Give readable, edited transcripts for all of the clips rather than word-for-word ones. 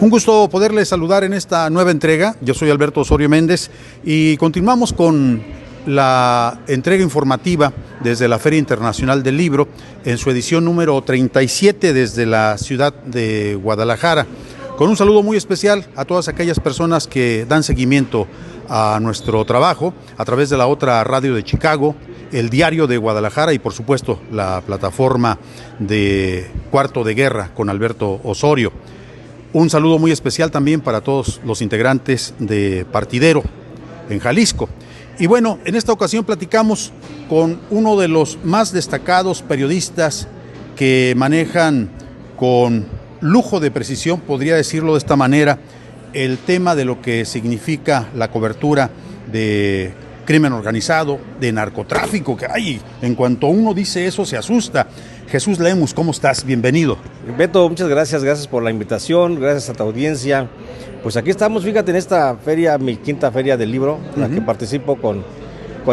Un gusto poderles saludar en esta nueva entrega. Yo soy Alberto Osorio Méndez y continuamos con la entrega informativa desde la Feria Internacional del Libro en su edición número 37 desde la ciudad de Guadalajara. Con un saludo muy especial a todas aquellas personas que dan seguimiento a nuestro trabajo a través de la otra radio de Chicago, el Diario de Guadalajara y por supuesto la plataforma de Cuarto de Guerra con Alberto Osorio. Un saludo muy especial también para todos los integrantes de Partidero en Jalisco. Y bueno, en esta ocasión platicamos con uno de los más destacados periodistas que manejan con lujo de precisión, podría decirlo de esta manera, el tema de lo que significa la cobertura de crimen organizado, de narcotráfico, que ay, en cuanto uno dice eso se asusta. Jesús Lemus, ¿cómo estás? Bienvenido. Beto, muchas gracias por la invitación, gracias a tu audiencia. Pues aquí estamos, fíjate, en esta feria, mi quinta feria del libro, en la que participo con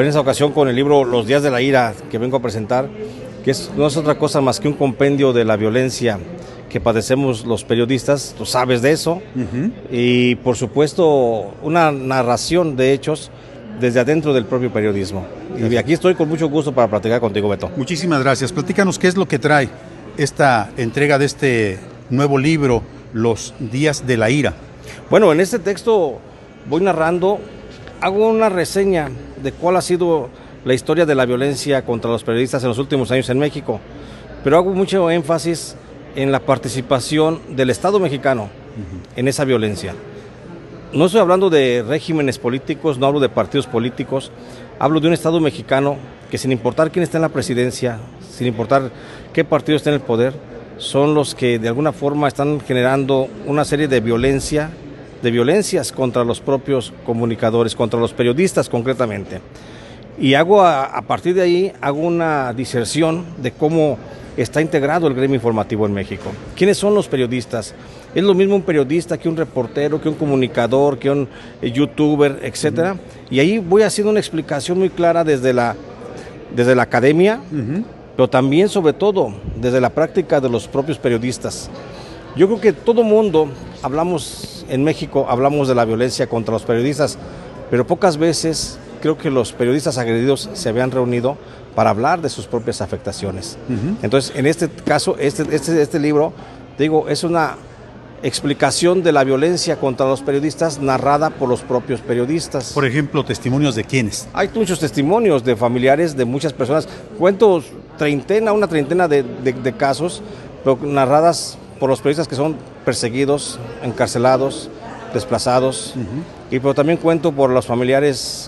esta ocasión con el libro Los Días de la Ira, que vengo a presentar, que no es otra cosa más que un compendio de la violencia que padecemos los periodistas, tú sabes de eso, y por supuesto una narración de hechos desde adentro del propio periodismo. Gracias. Y aquí estoy con mucho gusto para platicar contigo, Beto. Muchísimas gracias. Platícanos qué es lo que trae esta entrega de este nuevo libro, Los Días de la Ira. Bueno, en este texto voy narrando, hago una reseña de cuál ha sido la historia de la violencia contra los periodistas en los últimos años en México, pero hago mucho énfasis en la participación del Estado mexicano en esa violencia. No estoy hablando de regímenes políticos, no hablo de partidos políticos, hablo de un Estado mexicano que sin importar quién está en la presidencia, sin importar qué partido está en el poder, son los que de alguna forma están generando una serie de violencias contra los propios comunicadores, contra los periodistas concretamente. Y a partir de ahí, hago una diserción de cómo está integrado el gremio informativo en México. ¿Quiénes son los periodistas? Es lo mismo un periodista que un reportero, que un comunicador, que un youtuber, etcétera. Y ahí voy haciendo una explicación muy clara desde la academia, pero también, sobre todo, desde la práctica de los propios periodistas. Yo creo que todo mundo, en México, hablamos de la violencia contra los periodistas, pero pocas veces creo que los periodistas agredidos se habían reunido para hablar de sus propias afectaciones. Entonces, en este caso, este libro, digo, es una explicación de la violencia contra los periodistas narrada por los propios periodistas. Por ejemplo, ¿testimonios de quiénes? Hay muchos testimonios de familiares de muchas personas. Cuento una treintena de casos, pero narradas por los periodistas que son perseguidos, encarcelados, desplazados. Pero también cuento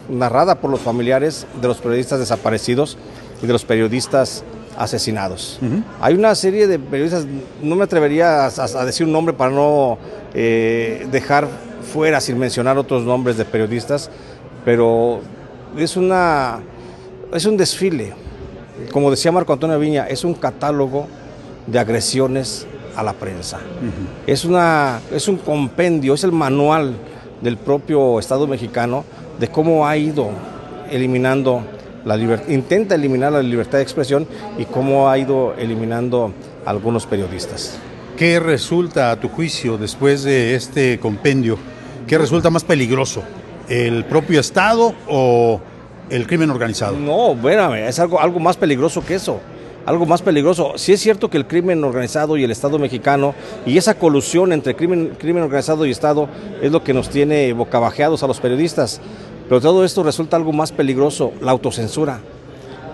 narrada por los familiares de los periodistas desaparecidos y de los periodistas asesinados. Hay una serie de periodistas, no me atrevería a decir un nombre para no dejar fuera sin mencionar otros nombres de periodistas, pero es un desfile, como decía Marco Antonio Viña, es un catálogo de agresiones a la prensa. Es un compendio, es el manual del propio Estado mexicano de cómo ha ido eliminando intenta eliminar la libertad de expresión y cómo ha ido eliminando a algunos periodistas. ¿Qué resulta, a tu juicio, después de este compendio, qué resulta más peligroso? ¿El propio Estado o el crimen organizado? No, espérame, es algo más peligroso que eso. Algo más peligroso. Sí es cierto que el crimen organizado y el Estado mexicano y esa colusión entre crimen organizado y Estado es lo que nos tiene bocabajeados a los periodistas. Pero todo esto resulta algo más peligroso, la autocensura.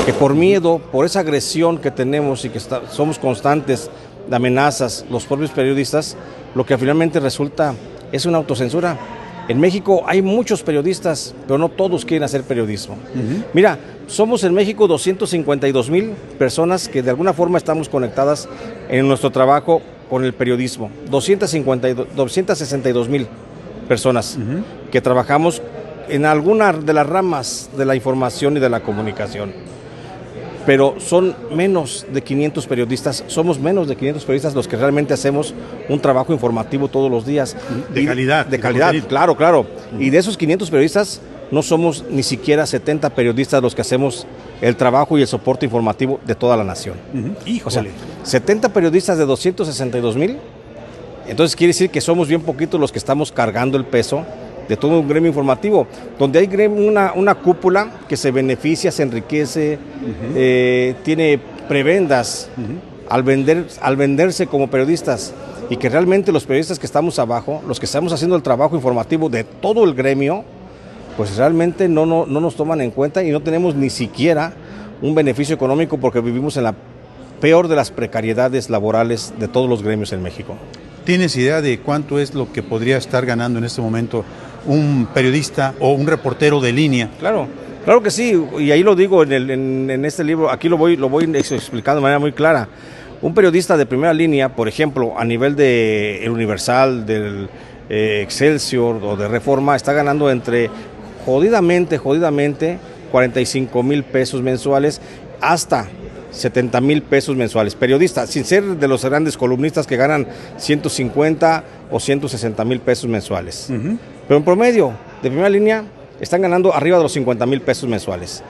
Que por miedo, por esa agresión que tenemos y que somos constantes de amenazas, los propios periodistas, lo que finalmente resulta es una autocensura. En México hay muchos periodistas, pero no todos quieren hacer periodismo. Mira, somos en México 252,000 personas que de alguna forma estamos conectadas en nuestro trabajo con el periodismo. 262,000 personas que trabajamos en alguna de las ramas de la información y de la comunicación. Pero son menos de 500 periodistas, somos menos de 500 periodistas los que realmente hacemos un trabajo informativo todos los días. De calidad. De calidad, claro. Y de esos 500 periodistas, no somos ni siquiera 70 periodistas los que hacemos el trabajo y el soporte informativo de toda la nación. Híjole. O sea, 70 periodistas de 262,000 Entonces quiere decir que somos bien poquitos los que estamos cargando el peso de todo un gremio informativo, donde hay una cúpula que se beneficia, se enriquece, tiene prebendas al venderse como periodistas, y que realmente los periodistas que estamos abajo, los que estamos haciendo el trabajo informativo de todo el gremio, pues realmente no nos toman en cuenta y no tenemos ni siquiera un beneficio económico, porque vivimos en la peor de las precariedades laborales de todos los gremios en México. ¿Tienes idea de cuánto es lo que podría estar ganando en este momento un periodista o un reportero de línea? Claro que sí, y ahí lo digo en este libro, aquí lo voy explicando de manera muy clara. Un periodista de primera línea, por ejemplo, a nivel de El Universal, del Excelsior o de Reforma, está ganando entre jodidamente 45,000 pesos mensuales hasta 70,000 pesos mensuales. Periodistas, sin ser de los grandes columnistas que ganan 150 o 160,000 pesos mensuales. Pero en promedio, de primera línea, están ganando arriba de los 50,000 pesos mensuales.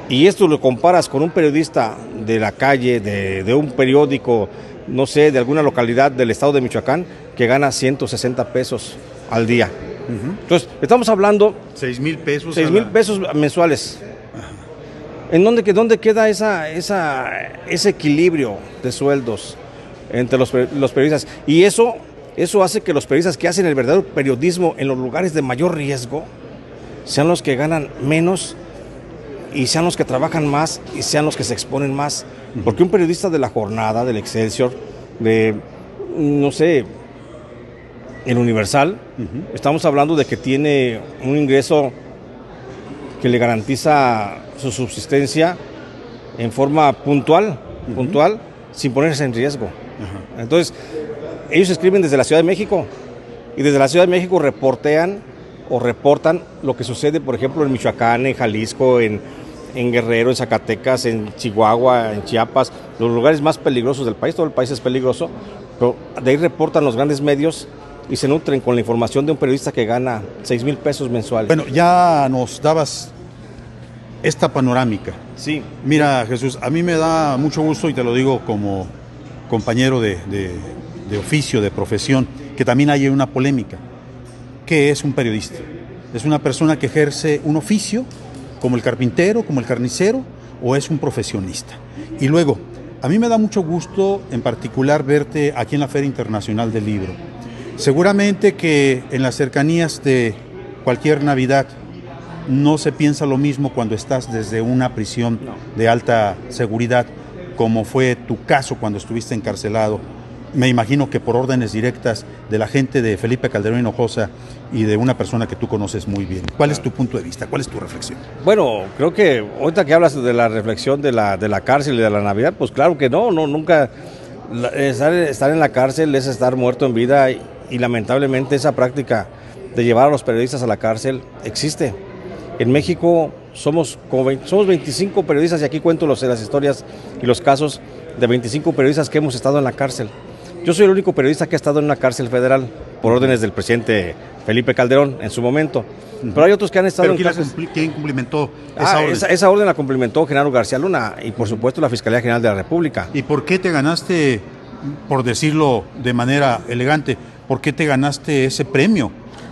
Y esto lo comparas con un periodista de la calle, de un periódico, no sé, de alguna localidad del estado de Michoacán, que gana 160 pesos al día. Entonces, estamos hablando... 6,000 pesos. 6,000 pesos mensuales. ¿En dónde queda ese equilibrio de sueldos entre los periodistas? Y eso hace que los periodistas que hacen el verdadero periodismo en los lugares de mayor riesgo sean los que ganan menos, y sean los que trabajan más, y sean los que se exponen más. Porque un periodista de La Jornada, del Excelsior, de, no sé, El Universal, estamos hablando de que tiene un ingreso que le garantiza su subsistencia en forma puntual, sin ponerse en riesgo. Entonces, ellos escriben desde la Ciudad de México, y desde la Ciudad de México reportan lo que sucede, por ejemplo, en Michoacán, en Jalisco, en Guerrero, en Zacatecas, en Chihuahua, en Chiapas, los lugares más peligrosos del país. Todo el país es peligroso, pero de ahí reportan los grandes medios y se nutren con la información de un periodista que gana 6,000 pesos mensuales. Bueno, ya nos dabas esta panorámica. Sí. Mira, Jesús, a mí me da mucho gusto, y te lo digo como compañero de oficio, de profesión, que también hay una polémica. ¿Qué es un periodista? ¿Es una persona que ejerce un oficio, como el carpintero, como el carnicero, o es un profesionista? Y luego, a mí me da mucho gusto en particular verte aquí en la Feria Internacional del Libro. Seguramente que en las cercanías de cualquier Navidad no se piensa lo mismo cuando estás desde una prisión de alta seguridad, como fue tu caso cuando estuviste encarcelado. Me imagino que por órdenes directas de la gente de Felipe Calderón Hinojosa y de una persona que tú conoces muy bien. ¿Cuál es tu punto de vista? ¿Cuál es tu reflexión? Bueno, creo que ahorita que hablas de la reflexión de la cárcel y de la Navidad, pues claro que nunca. Estar en la cárcel es estar muerto en vida, y lamentablemente esa práctica de llevar a los periodistas a la cárcel existe. En México somos 25 periodistas, y aquí cuento las historias y los casos de 25 periodistas que hemos estado en la cárcel. Yo soy el único periodista que ha estado en una cárcel federal por órdenes del presidente Felipe Calderón en su momento. Pero hay otros que han estado en cárcel. ¿Quién cumplimentó esa orden? Esa orden la cumplimentó Genaro García Luna y, por supuesto, la Fiscalía General de la República. ¿Y por qué te ganaste, por decirlo de manera elegante, por qué te ganaste ese premio?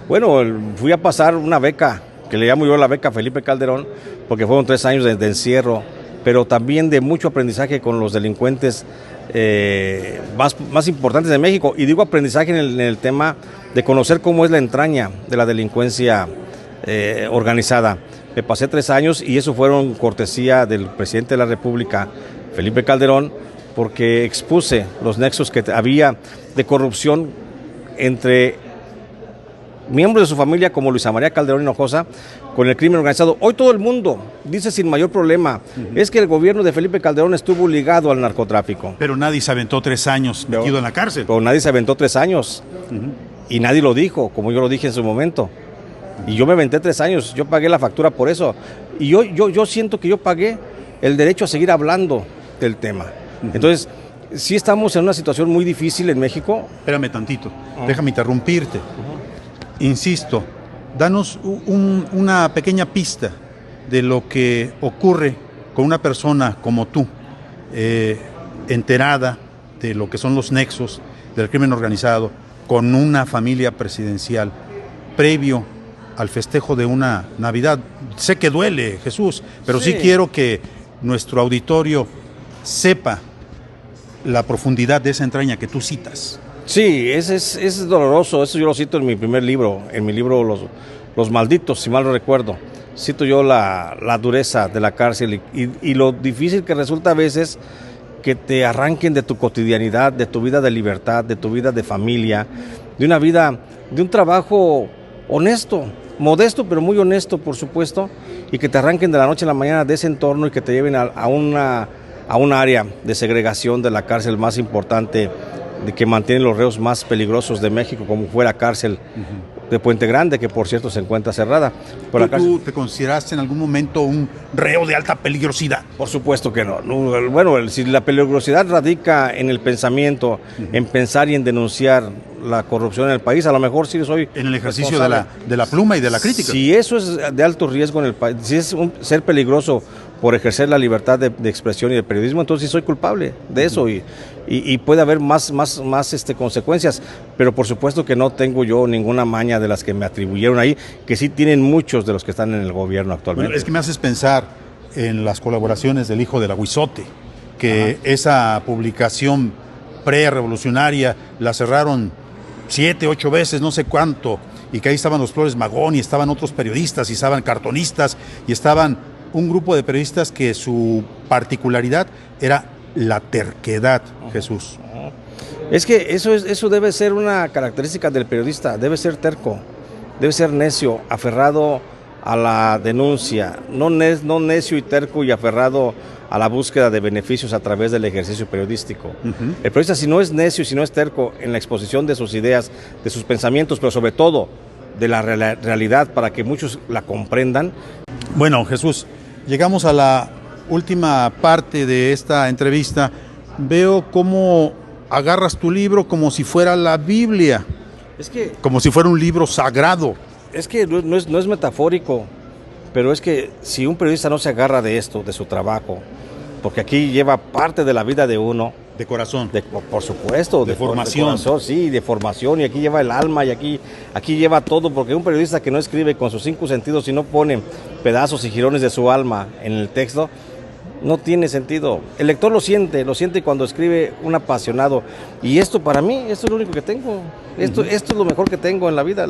Bueno, fui a pasar una beca, que le llamo yo la beca Felipe Calderón, porque fueron 3 años de encierro, pero también de mucho aprendizaje con los delincuentes más importantes de México. Y digo aprendizaje en el tema de conocer cómo es la entraña de la delincuencia organizada. Me pasé 3 años, y eso fueron cortesía del presidente de la República, Felipe Calderón, porque expuse los nexos que había de corrupción entre miembros de su familia, como Luisa María Calderón Hinojosa, con el crimen organizado. Hoy todo el mundo dice sin mayor problema, es que el gobierno de Felipe Calderón estuvo ligado al narcotráfico. Pero nadie se aventó 3 años metido en la cárcel. Pero nadie se aventó 3 años. Y nadie lo dijo, como yo lo dije en su momento. Y yo me aventé 3 años, yo pagué la factura por eso. Y yo siento que yo pagué el derecho a seguir hablando del tema. Entonces, sí estamos en una situación muy difícil en México. Espérame tantito, déjame interrumpirte. Insisto, danos una pequeña pista de lo que ocurre con una persona como tú, enterada de lo que son los nexos del crimen organizado con una familia presidencial previo al festejo de una Navidad. Sé que duele, Jesús, pero sí quiero que nuestro auditorio sepa la profundidad de esa entraña que tú citas. Sí, es doloroso. Eso yo lo cito en mi primer libro, en mi libro Los Malditos, si mal no recuerdo. Cito yo la dureza de la cárcel y lo difícil que resulta a veces que te arranquen de tu cotidianidad, de tu vida de libertad, de tu vida de familia, de una vida, de un trabajo honesto, modesto pero muy honesto, por supuesto, y que te arranquen de la noche a la mañana de ese entorno y que te lleven a un área de segregación de la cárcel más importante, de que mantiene los reos más peligrosos de México, como fue la cárcel de Puente Grande, que por cierto se encuentra cerrada. ¿Tú te consideraste en algún momento un reo de alta peligrosidad? Por supuesto que no. Bueno, si la peligrosidad radica en el pensamiento, en pensar y en denunciar la corrupción en el país, a lo mejor sí soy... En el ejercicio de la pluma y de la crítica. Si eso es de alto riesgo en el país, si es ser peligroso por ejercer la libertad de expresión y de periodismo, entonces sí soy culpable de eso y puede haber más consecuencias, pero por supuesto que no tengo yo ninguna maña de las que me atribuyeron ahí, que sí tienen muchos de los que están en el gobierno actualmente. Bueno, es que me haces pensar en las colaboraciones del hijo del Aguizote, que esa publicación pre-revolucionaria la cerraron 7, 8 veces, no sé cuánto, y que ahí estaban los Flores Magón y estaban otros periodistas y estaban cartonistas y estaban un grupo de periodistas que su particularidad era la terquedad, Jesús. Es que eso debe ser una característica del periodista, debe ser terco, debe ser necio, aferrado a la denuncia, no necio y terco y aferrado a la búsqueda de beneficios a través del ejercicio periodístico. El periodista, si no es necio y si no es terco en la exposición de sus ideas, de sus pensamientos, pero sobre todo de la realidad para que muchos la comprendan. Bueno, Jesús, llegamos a la última parte de esta entrevista. Veo cómo agarras tu libro como si fuera la Biblia, como si fuera un libro sagrado. Es que no es metafórico, pero es que si un periodista no se agarra de esto, de su trabajo, porque aquí lleva parte de la vida de uno. De corazón. Por supuesto. De formación. De corazón, sí, de formación, y aquí lleva el alma, y aquí lleva todo, porque un periodista que no escribe con sus 5 sentidos y no pone pedazos y jirones de su alma en el texto, no tiene sentido. El lector lo siente cuando escribe un apasionado, y esto para mí, esto es lo único que tengo, esto es lo mejor que tengo en la vida,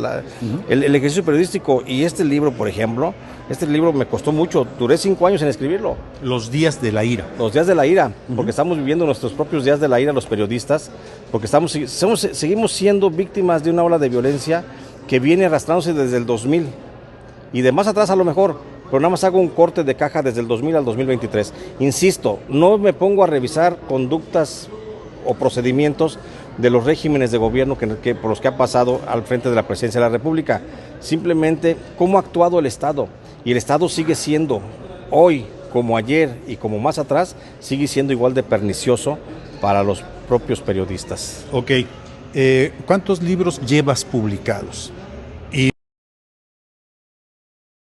el ejercicio periodístico. Y este libro, por ejemplo, me costó mucho, duré 5 años en escribirlo. Los días de la ira. Los días de la ira, porque estamos viviendo nuestros propios días de la ira los periodistas, porque seguimos siendo víctimas de una ola de violencia que viene arrastrándose desde el 2000, y de más atrás a lo mejor, pero nada más hago un corte de caja desde el 2000 al 2023. Insisto, no me pongo a revisar conductas o procedimientos de los regímenes de gobierno por los que ha pasado al frente de la presidencia de la República. Simplemente cómo ha actuado el Estado. Y el Estado sigue siendo, hoy como ayer y como más atrás, sigue siendo igual de pernicioso para los propios periodistas. Ok. ¿Cuántos libros llevas publicados?